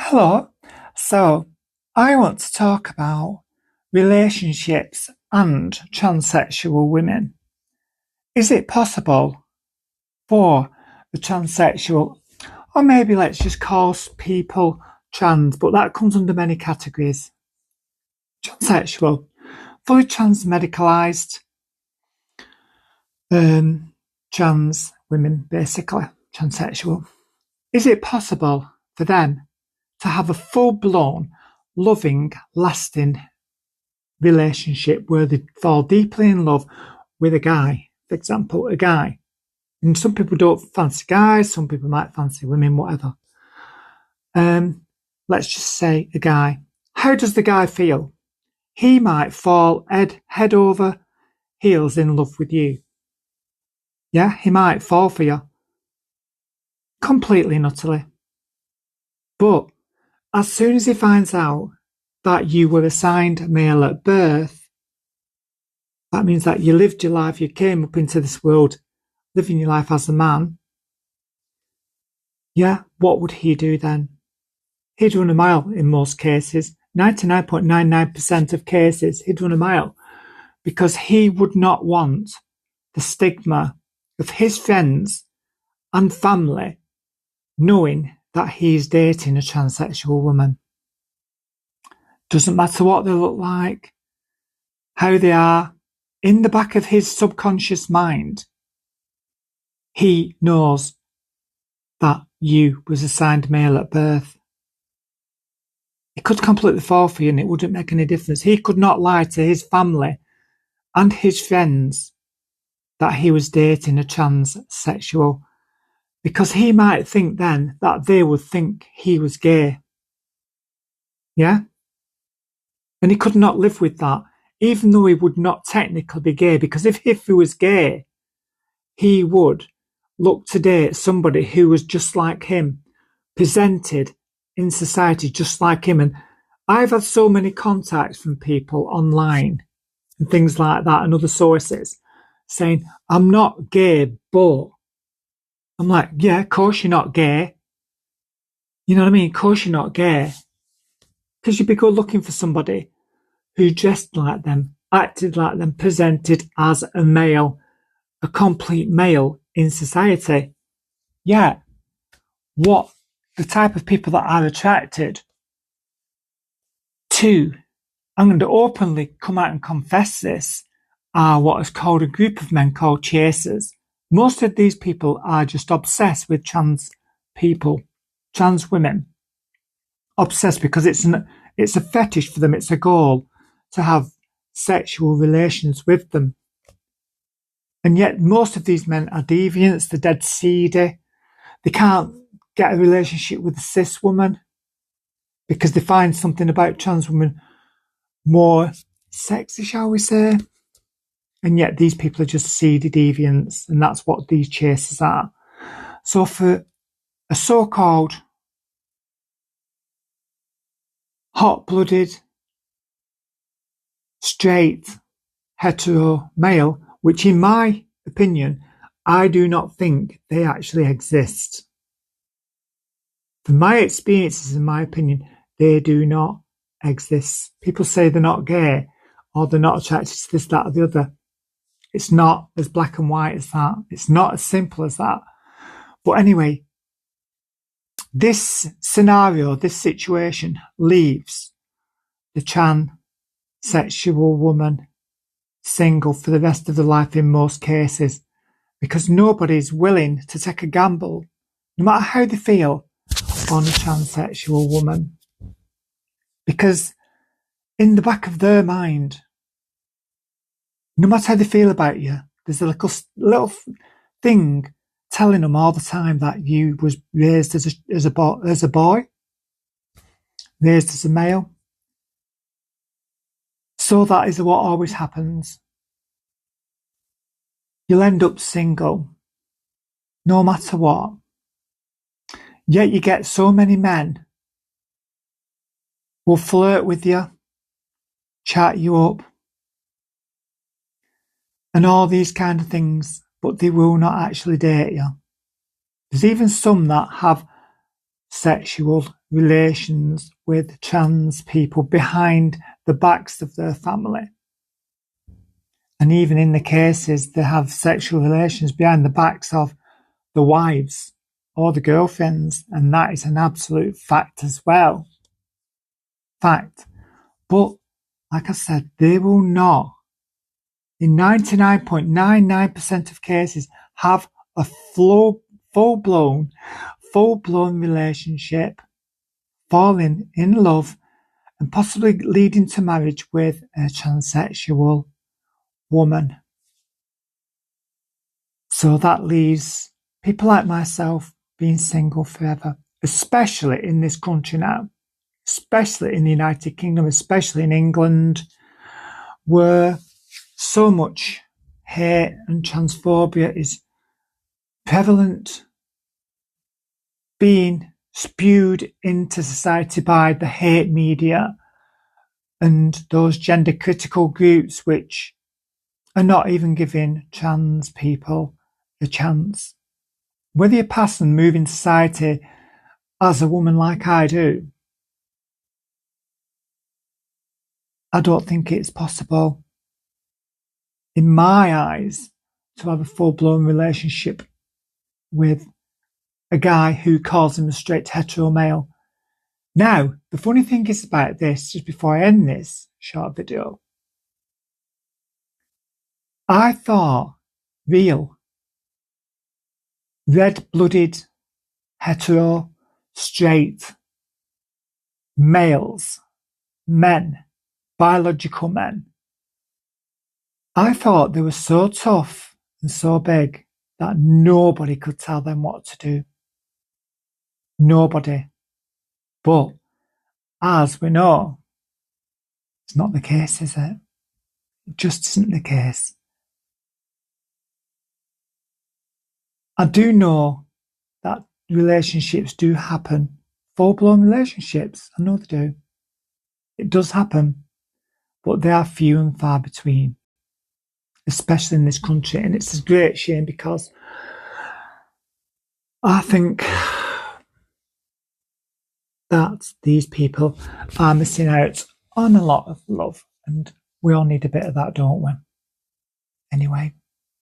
Hello. So, I want to talk about relationships and transsexual women. Is it possible for the transsexual, or maybe let's just call people trans, but that comes under many categories. Transsexual, fully trans medicalized, trans women, basically, transsexual. Is it possible for them to have a full-blown, loving, lasting relationship where they fall deeply in love with a guy, for example, a guy? And some people don't fancy guys, some people might fancy women, whatever. Let's just say a guy. How does the guy feel? He might fall head over heels in love with you. Yeah, he might fall for you completely and utterly. But as soon as he finds out that you were assigned male at birth, that means that you lived your life, you came up into this world living your life as a man. Yeah, what would he do then? He'd run a mile in most cases. 99.99% of cases, he'd run a mile because he would not want the stigma of his friends and family knowing that he's dating a transsexual woman. Doesn't matter what they look like, how they are. In the back of his subconscious mind, he knows that you was assigned male at birth. He could completely fall for you and it wouldn't make any difference. He could not lie to his family and his friends that he was dating a transsexual because he might think then that they would think he was gay. Yeah? And he could not live with that, even though he would not technically be gay, because if he was gay, he would look to date somebody who was just like him, presented in society just like him. And I've had so many contacts from people online and things like that and other sources saying, I'm not gay, but I'm like, yeah, of course you're not gay. You know what I mean? Of course you're not gay. Because you'd be good looking for somebody who dressed like them, acted like them, presented as a male, a complete male in society. Yeah, what the type of people that are attracted to, I'm going to openly come out and confess this, are what is called a group of men called chasers. Most of these people are just obsessed with trans people, trans women. Obsessed because it's a fetish for them, it's a goal to have sexual relations with them. And yet most of these men are deviants, they're dead seedy. They can't get a relationship with a cis woman because they find something about trans women more sexy, shall we say. And yet these people are just seedy deviants, and that's what these chasers are. So for a so-called hot-blooded, straight, hetero male, which in my opinion, I do not think they actually exist. From my experiences, in my opinion, they do not exist. People say they're not gay or they're not attracted to this, that, or the other. It's not as black and white as that. It's not as simple as that. But anyway, this scenario, this situation leaves the transsexual woman single for the rest of their life in most cases because nobody's willing to take a gamble, no matter how they feel, on a transsexual woman. Because in the back of their mind, no matter how they feel about you, there's a little thing telling them all the time that you was raised as a boy, raised as a male. So that is what always happens. You'll end up single, no matter what. Yet you get so many men who will flirt with you, chat you up, and all these kind of things, but they will not actually date you. There's even some that have sexual relations with trans people behind the backs of their family. And even in the cases, they have sexual relations behind the backs of the wives or the girlfriends, and that is an absolute fact as well. Fact. But, like I said, they will not, in 99.99% of cases, have a full-blown relationship, falling in love, and possibly leading to marriage with a transsexual woman. So that leaves people like myself being single forever, especially in this country now, especially in the United Kingdom, especially in England, where so much hate and transphobia is prevalent, being spewed into society by the hate media and those gender critical groups which are not even giving trans people a chance. Whether you pass and move in society as a woman like I do, I don't think it's possible, in my eyes, to have a full-blown relationship with a guy who calls him a straight hetero male. Now, the funny thing is about this, just before I end this short video, I thought real, red-blooded, hetero, straight males, men, biological men, I thought they were so tough and so big that nobody could tell them what to do. Nobody. But, as we know, it's not the case, is it? It just isn't the case. I do know that relationships do happen. Full-blown relationships, I know they do. It does happen, but they are few and far between, especially in this country. And it's a great shame because I think that these people are missing out on a lot of love, and we all need a bit of that, don't we? Anyway.